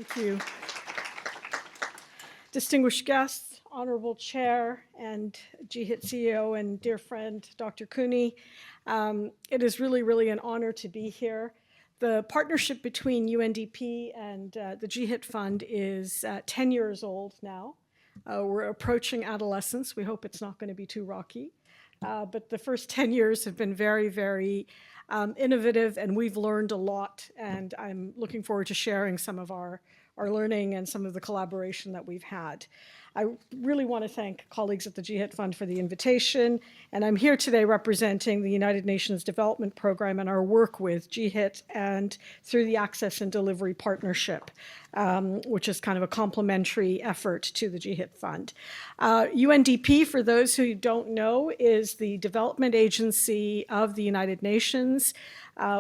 Thank you. Distinguished guests, Honorable Chair, and GHIT CEO and dear friend, Dr. Cooney. It is really an honor to be here. The partnership between UNDP and the GHIT Fund is 10 years old now. We're approaching adolescence. We hope it's not going to be too rocky. But the first 10 years have been very innovative, and we've learned a lot, and I'm looking forward to sharing some of our learning and some of the collaboration that we've had. I really want to thank colleagues at the GHIT Fund for the invitation, and I'm here today representing the United Nations Development Program and our work with GHIT and through the Access and Delivery Partnership, which is kind of a complementary effort to the GHIT Fund. UNDP, for those who don't know, is the development agency of the United Nations.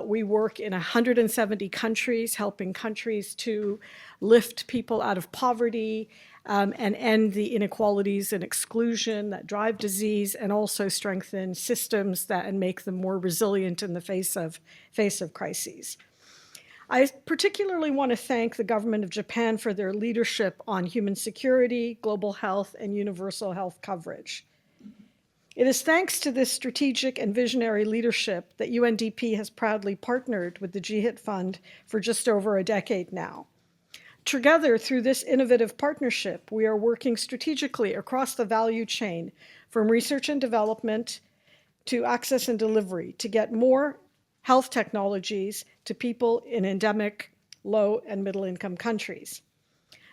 We work in 170 countries, helping countries to lift people out of poverty, and end the inequalities and exclusion that drive disease, and also strengthen systems and make them more resilient in the face of crises. I particularly want to thank the government of Japan for their leadership on human security, global health, and universal health coverage. It is thanks to this strategic and visionary leadership that UNDP has proudly partnered with the GHIT Fund for just over a decade now. Together, through this innovative partnership, we are working strategically across the value chain, from research and development to access and delivery, to get more health technologies to people in endemic, low and middle income countries.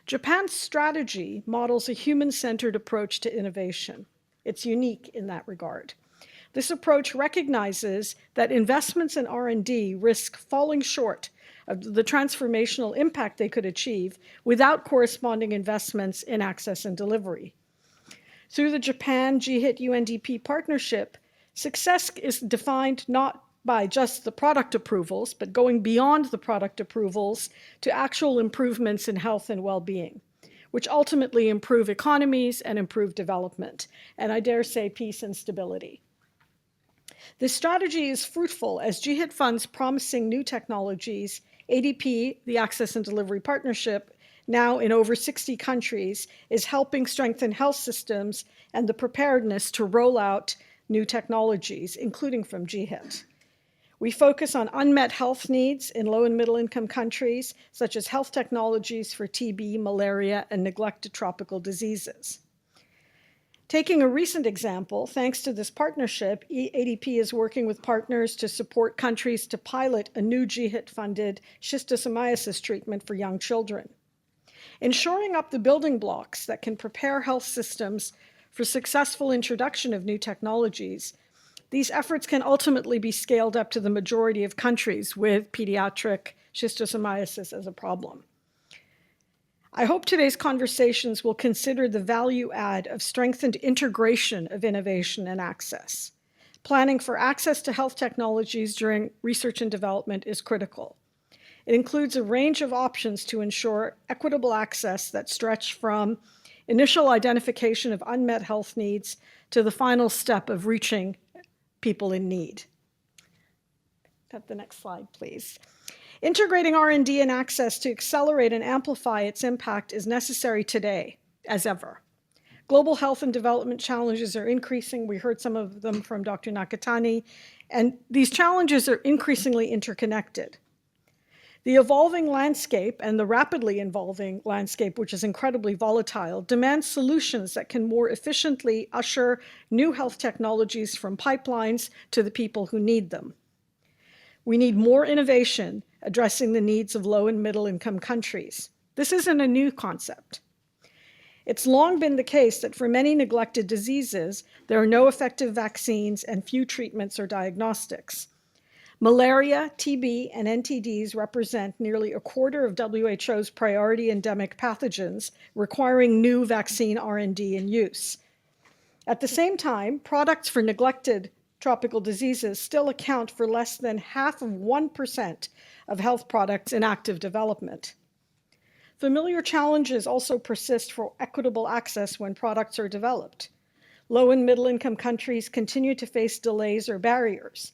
Japan's strategy models a human-centered approach to innovation. It's unique in that regard. This approach recognizes that investments in R&D risk falling short of the transformational impact they could achieve without corresponding investments in access and delivery. Through the Japan GHIT UNDP partnership, success is defined not by just the product approvals, but going beyond the product approvals to actual improvements in health and well-being, which ultimately improve economies and improve development, and I dare say peace and stability. This strategy is fruitful as GHIT funds promising new technologies. ADP, the Access and Delivery Partnership, now in over 60 countries, is helping strengthen health systems and the preparedness to roll out new technologies, including from GHIT. We focus on unmet health needs in low and middle income countries, such as health technologies for TB, malaria, and neglected tropical diseases. Taking a recent example, thanks to this partnership, ADP is working with partners to support countries to pilot a new GHIT-funded schistosomiasis treatment for young children. In shoring up the building blocks that can prepare health systems for successful introduction of new technologies, these efforts can ultimately be scaled up to the majority of countries with pediatric schistosomiasis as a problem. I hope today's conversations will consider the value add of strengthened integration of innovation and access. Planning for access to health technologies during research and development is critical. It includes a range of options to ensure equitable access that stretch from initial identification of unmet health needs to the final step of reaching people in need. Cut the next slide, please. Integrating R&D and access to accelerate and amplify its impact is necessary today, as ever. Global health and development challenges are increasing. We heard some of them from Dr. Nakatani, and these challenges are increasingly interconnected. The evolving landscape and the rapidly evolving landscape, which is incredibly volatile, demands solutions that can more efficiently usher new health technologies from pipelines to the people who need them. We need more innovation addressing the needs of low and middle income countries. This isn't a new concept. It's long been the case that for many neglected diseases, there are no effective vaccines and few treatments or diagnostics. Malaria, TB, and NTDs represent nearly a quarter of WHO's priority endemic pathogens, requiring new vaccine R&D and use. At the same time, products for neglected tropical diseases still account for less than half of 1% of health products in active development. Familiar challenges also persist for equitable access when products are developed. Low and middle income countries continue to face delays or barriers.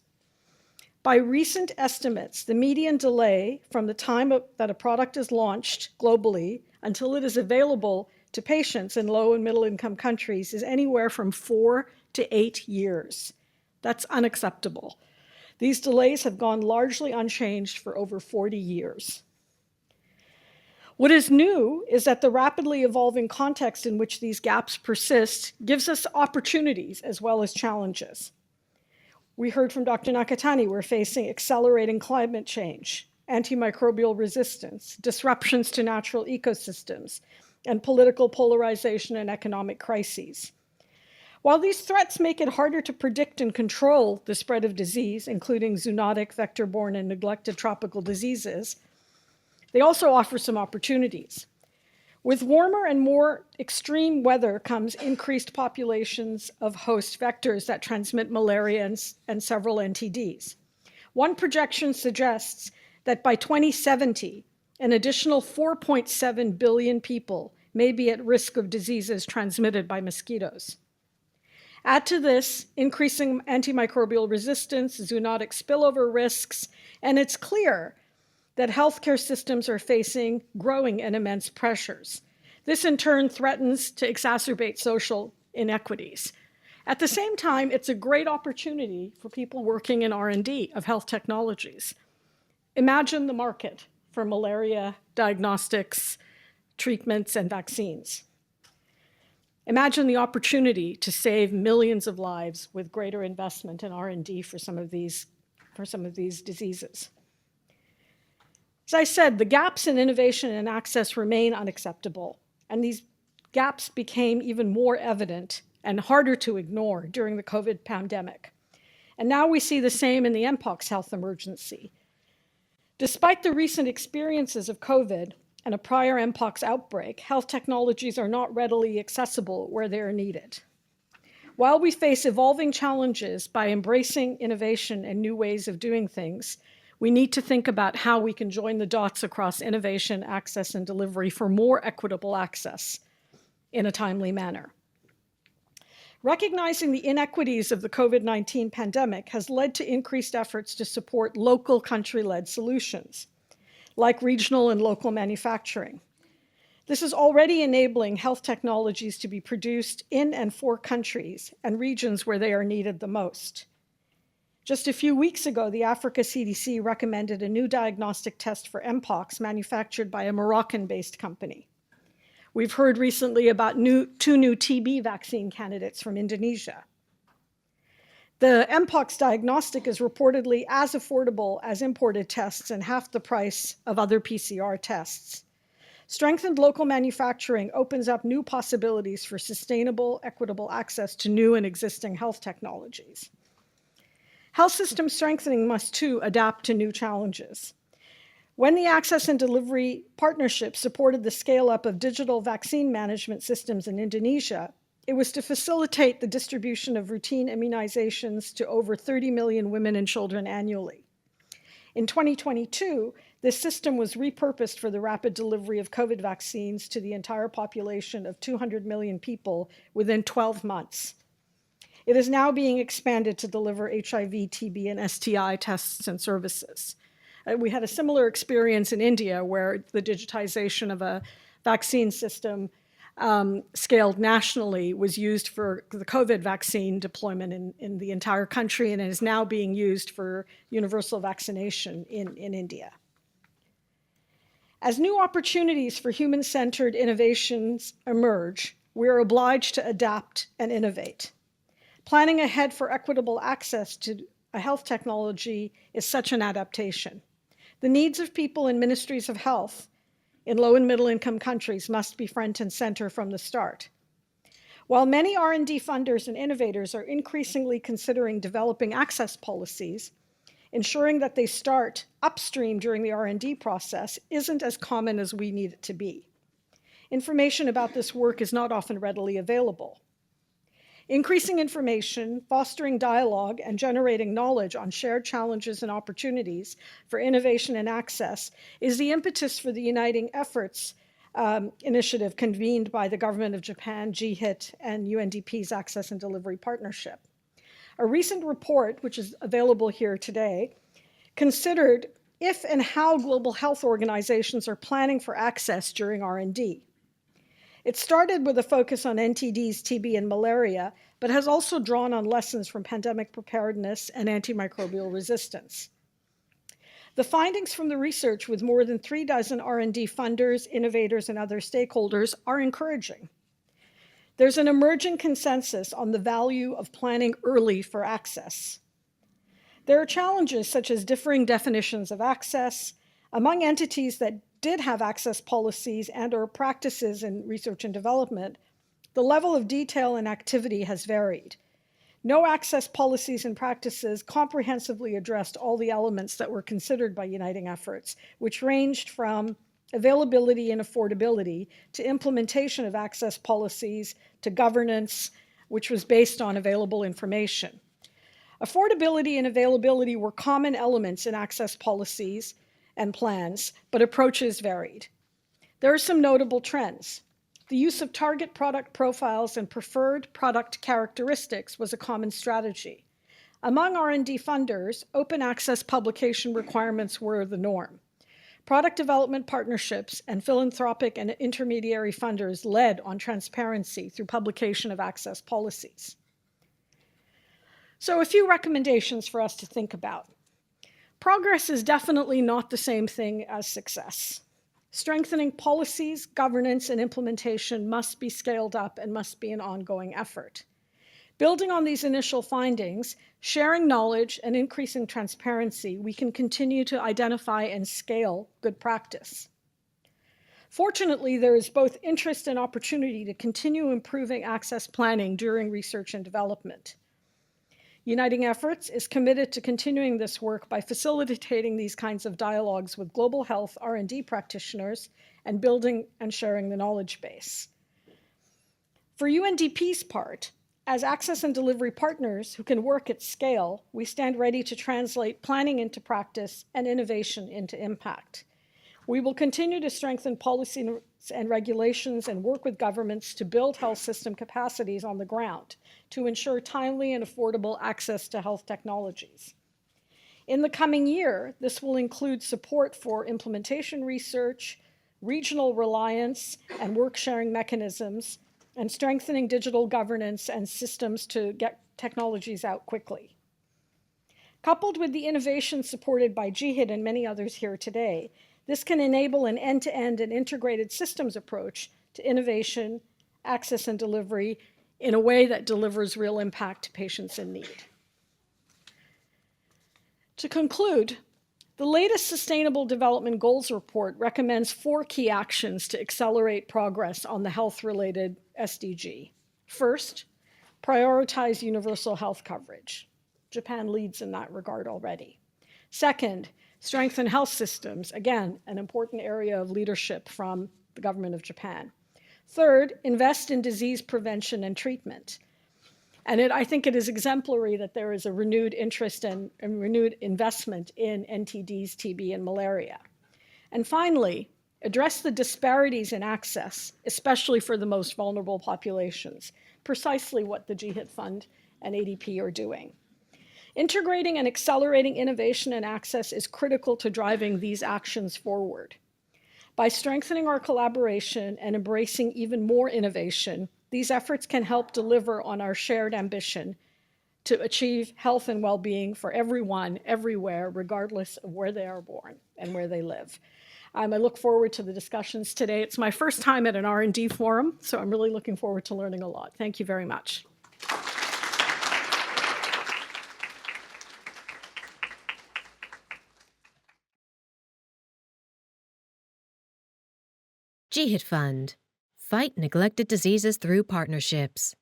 By recent estimates, the median delay from the time that a product is launched globally until it is available to patients in low and middle income countries is anywhere from 4 to 8 years. That's unacceptable. These delays have gone largely unchanged for over 40 years. What is new is that the rapidly evolving context in which these gaps persist gives us opportunities as well as challenges. We heard from Dr. Nakatani, we're facing accelerating climate change, antimicrobial resistance, disruptions to natural ecosystems, and political polarization and economic crises. While these threats make it harder to predict and control the spread of disease, including zoonotic, vector-borne, and neglected tropical diseases, they also offer some opportunities. With warmer and more extreme weather comes increased populations of host vectors that transmit malaria and several NTDs. One projection suggests that by 2070, an additional 4.7 billion people may be at risk of diseases transmitted by mosquitoes. Add to this increasing antimicrobial resistance, zoonotic spillover risks, and it's clear that healthcare systems are facing growing and immense pressures. This in turn threatens to exacerbate social inequities. At the same time, it's a great opportunity for people working in R&D of health technologies. Imagine the market for malaria diagnostics, treatments, and vaccines. Imagine the opportunity to save millions of lives with greater investment in R&D for some of these diseases. As I said, the gaps in innovation and access remain unacceptable, and these gaps became even more evident and harder to ignore during the COVID pandemic. And now we see the same in the Mpox health emergency. Despite the recent experiences of COVID and a prior Mpox outbreak, health technologies are not readily accessible where they are needed. While we face evolving challenges by embracing innovation and new ways of doing things, we need to think about how we can join the dots across innovation, access, and delivery for more equitable access in a timely manner. Recognizing the inequities of the COVID-19 pandemic has led to increased efforts to support local country-led solutions, like regional and local manufacturing. This is already enabling health technologies to be produced in and for countries and regions where they are needed the most. Just a few weeks ago, the Africa CDC recommended a new diagnostic test for Mpox manufactured by a Moroccan-based company. We've heard recently about two new TB vaccine candidates from Indonesia. The Mpox diagnostic is reportedly as affordable as imported tests and half the price of other PCR tests. Strengthened local manufacturing opens up new possibilities for sustainable, equitable access to new and existing health technologies. Health system strengthening must too adapt to new challenges. When the Access and Delivery Partnership supported the scale-up of digital vaccine management systems in Indonesia, it was to facilitate the distribution of routine immunizations to over 30 million women and children annually. In 2022, this system was repurposed for the rapid delivery of COVID vaccines to the entire population of 200 million people within 12 months. It is now being expanded to deliver HIV, TB, and STI tests and services. We had a similar experience in India where the digitization of a vaccine system scaled nationally was used for the COVID vaccine deployment in the entire country, and it is now being used for universal vaccination in India. As new opportunities for human-centered innovations emerge, we are obliged to adapt and innovate. Planning ahead for equitable access to a health technology is such an adaptation. The needs of people in ministries of health in low and middle income countries must be front and center from the start. While many R&D funders and innovators are increasingly considering developing access policies, ensuring that they start upstream during the R&D process isn't as common as we need it to be. Information about this work is not often readily available. Increasing information, fostering dialogue, and generating knowledge on shared challenges and opportunities for innovation and access is the impetus for the Uniting Efforts initiative convened by the Government of Japan, GHIT, and UNDP's Access and Delivery Partnership. A recent report, which is available here today, considered if and how global health organizations are planning for access during R&D. It started with a focus on NTDs, TB, and malaria, but has also drawn on lessons from pandemic preparedness and antimicrobial resistance. The findings from the research with more than 36 R&D funders, innovators, and other stakeholders are encouraging. There's an emerging consensus on the value of planning early for access. There are challenges such as differing definitions of access. Among entities that did have access policies and/or practices in research and development, the level of detail and activity has varied. No access policies and practices comprehensively addressed all the elements that were considered by uniting efforts, which ranged from availability and affordability to implementation of access policies to governance, which was based on available information. Affordability and availability were common elements in access policies and plans, but approaches varied. There are some notable trends. The use of target product profiles and preferred product characteristics was a common strategy. Among R&D funders, open access publication requirements were the norm. Product development partnerships and philanthropic and intermediary funders led on transparency through publication of access policies. So a few recommendations for us to think about. Progress is definitely not the same thing as success. Strengthening policies, governance, and implementation must be scaled up and must be an ongoing effort. Building on these initial findings, sharing knowledge, and increasing transparency, we can continue to identify and scale good practice. Fortunately, there is both interest and opportunity to continue improving access planning during research and development. Uniting Efforts is committed to continuing this work by facilitating these kinds of dialogues with global health R&D practitioners and building and sharing the knowledge base. For UNDP's part, as access and delivery partners who can work at scale, we stand ready to translate planning into practice and innovation into impact. We will continue to strengthen policies and regulations and work with governments to build health system capacities on the ground to ensure timely and affordable access to health technologies. In the coming year, this will include support for implementation research, regional reliance and work-sharing mechanisms, and strengthening digital governance and systems to get technologies out quickly. Coupled with the innovation supported by GHIT and many others here today, this can enable an end-to-end and integrated systems approach to innovation, access, and delivery in a way that delivers real impact to patients in need. To conclude, the latest Sustainable Development Goals report recommends 4 key actions to accelerate progress on the health-related SDG. First, prioritize universal health coverage. Japan leads in that regard already. Second, strengthen health systems, again, an important area of leadership from the government of Japan. Third, invest in disease prevention and treatment. And I think it is exemplary that there is a renewed interest and renewed investment in NTDs, TB, and malaria. And finally, address the disparities in access, especially for the most vulnerable populations, precisely what the GHIT Fund and ADP are doing. Integrating and accelerating innovation and access is critical to driving these actions forward. By strengthening our collaboration and embracing even more innovation, these efforts can help deliver on our shared ambition to achieve health and well-being for everyone, everywhere, regardless of where they are born and where they live. I look forward to the discussions today. It's my first time at an R&D forum, so I'm really looking forward to learning a lot. Thank you very much. GHIT Fund. Fight neglected diseases through partnerships.